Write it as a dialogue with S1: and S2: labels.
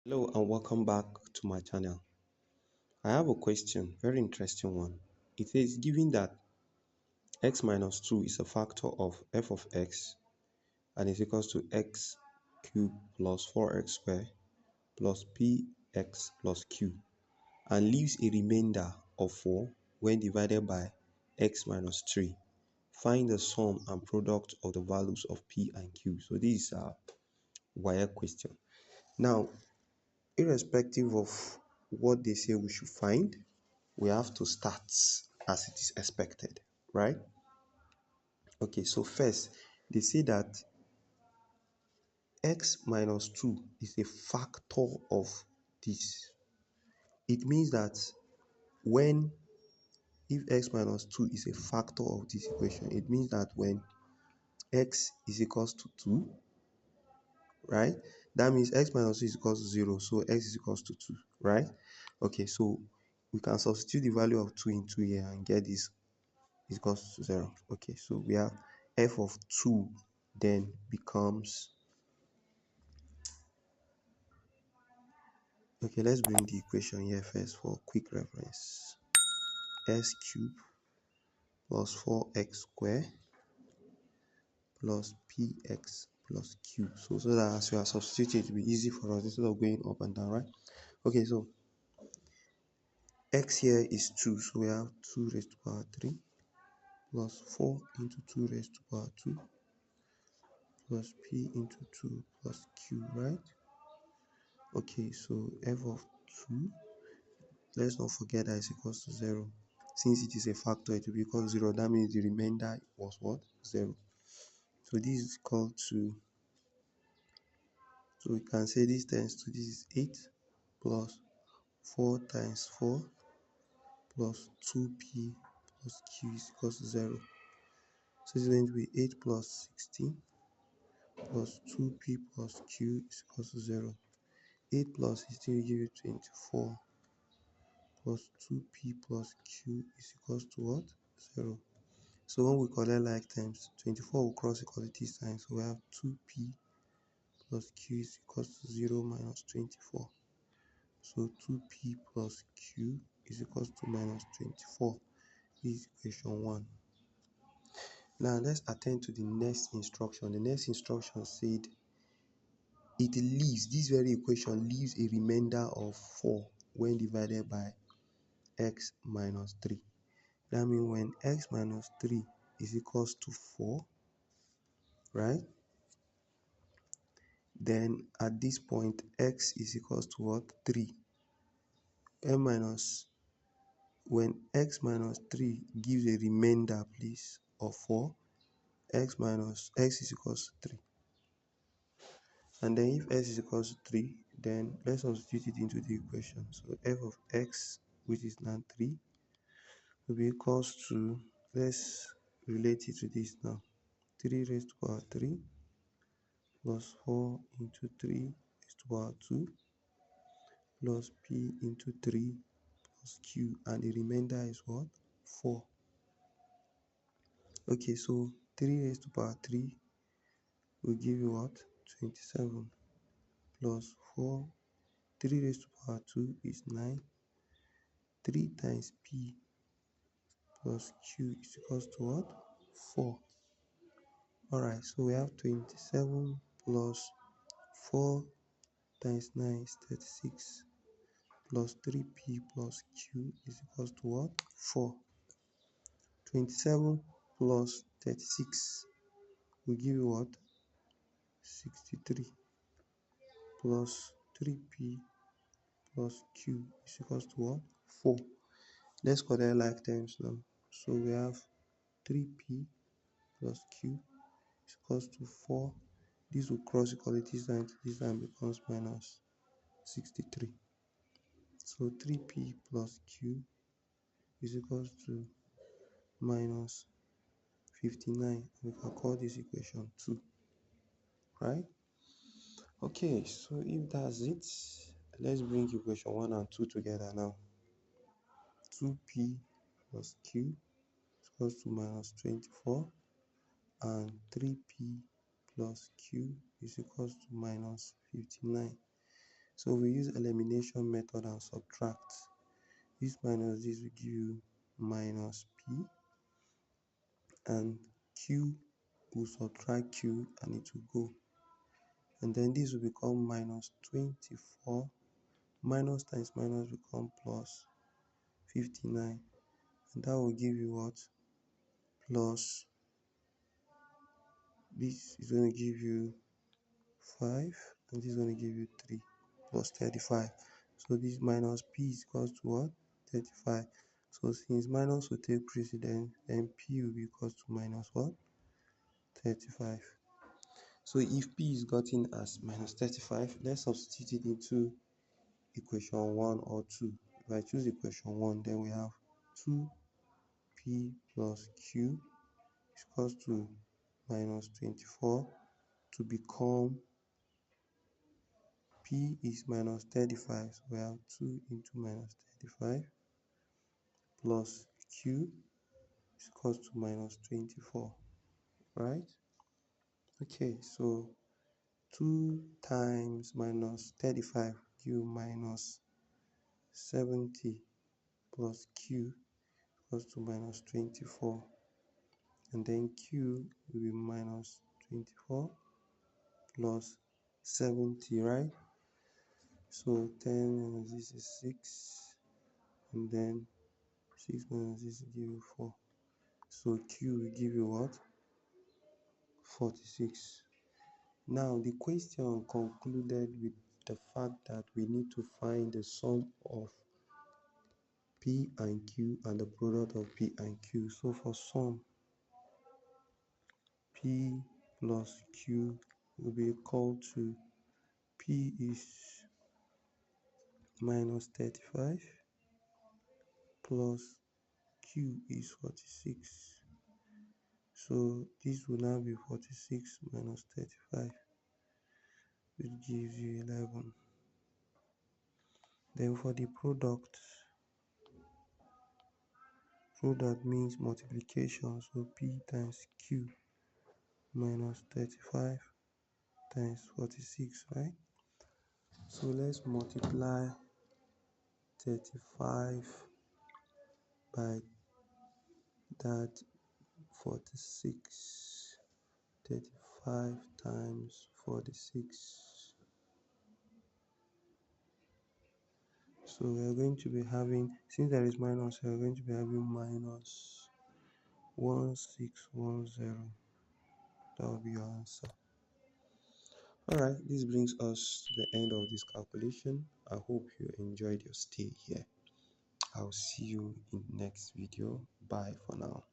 S1: Hello and welcome back to my channel. I have a question, very interesting one. It says given that x minus 2 is a factor of f of x and is equals to x cubed plus 4x squared plus px plus q and leaves a remainder of 4 when divided by x minus 3. Find the sum and product of the values of p and q. So this is a wire question. Now, irrespective of what they say we should find, we have to start as it is expected, right? Okay, so first, they say that x minus 2 is a factor of this. It means that when, if x minus 2 is a factor of this equation, it means that when x is equals to 2, right? That means x minus 2 is equals to 0, so x is equals to 2, right? Okay, so we can substitute the value of 2 into here and get this is equals to 0. Okay, so we have f of 2 then becomes, okay, let's bring the equation here first for quick reference. S cubed plus 4x squared plus px plus q. So that as we are substituting, it will be easy for us instead of going up and down, right? Okay, so x here is 2, so we have 2 raised to power 3 plus 4 into 2 raised to power 2 plus p into 2 plus q, right? Okay, so f of 2, let's not forget that is equals to 0. Since it is a factor, it will be equal to 0. That means the remainder was what? 0. So this is equal to, so we can say this times 2, this is 8 plus 4 times 4 plus 2p plus q is equal to 0. So it's going to be 8 plus 16 plus 2p plus q is equal to 0. 8 plus 16 will give you 24 plus 2p plus q is equals to what? 0. So when we collect like terms, 24 will cross equality sign, so we have 2p plus q is equals to 0 minus 24. So 2p plus q is equals to minus 24. This is equation 1. Now let's attend to the next instruction. The next instruction said it leaves, this very equation leaves a remainder of 4 when divided by x minus 3. That means when x minus 3 is equals to 4, right? Then at this point, x is equals to what? 3. M minus, when x minus 3 gives a remainder, please, of 4, x minus x is equals to 3. And then if x is equals to 3, then let's substitute it into the equation. So f of x, which is now 3, will be equals to, let's relate it to this now. 3 raised to power 3 plus 4 into 3 raised to power 2 plus p into 3 plus q, and the remainder is what? 4. Okay, so 3 raised to power 3 will give you what? 27 plus 4. 3 raised to power 2 is 9. 3 times p plus q is equals to what? 4. Alright, so we have 27 plus 4 times 9 is 36 plus 3p plus q is equals to what? 4. 27 plus 36 will give you what? 63 plus 3p plus q is equals to what? 4. Let's collect like terms now. So we have 3p plus q is equals to 4. This will cross equality sign to this and becomes minus 63. So 3p plus q is equals to minus 59. We can call this equation 2, right? Okay, so if that's it, let's bring equation 1 and 2 together now. 2p plus q is equals to minus 24, and 3p plus q is equals to minus 59. So we use elimination method and subtract. This minus this will give you minus p, and q will subtract q and it will go. And then this will become minus 24. Minus times minus become plus 59. And that will give you what? Plus, this is going to give you 5, and this is going to give you 3, plus 35. So this minus p is equals to what? 35. So since minus will take precedence, then p will be equals to minus what? 35. So if p is gotten as minus 35, let's substitute it into equation 1 or 2. If I choose equation 1, then we have 2p plus q is equals to minus 24 to become p is minus 35. So we have 2 into minus 35 plus q is equals to minus 24, right? Okay, so 2 times minus 35 give minus 70 plus q equals to minus 24, and then q will be minus 24 plus 70, right? So 10 minus this is 6, and then 6 minus this will give you 4. So q will give you what? 46. Now the question concluded with the fact that we need to find the sum of p and q and the product of p and q. So for sum, p plus q will be equal to p is minus 35 plus q is 46. So this will now be 46 minus 35, which gives you 11. Then for the product means multiplication, so p times q minus 35 times 46, right? So let's multiply 35 by that 46. 35 times 46. So we are going to be having, since there is minus, we are going to be having minus 1610. That will be your answer. Alright, this brings us to the end of this calculation. I hope you enjoyed your stay here. I'll see you in the next video. Bye for now.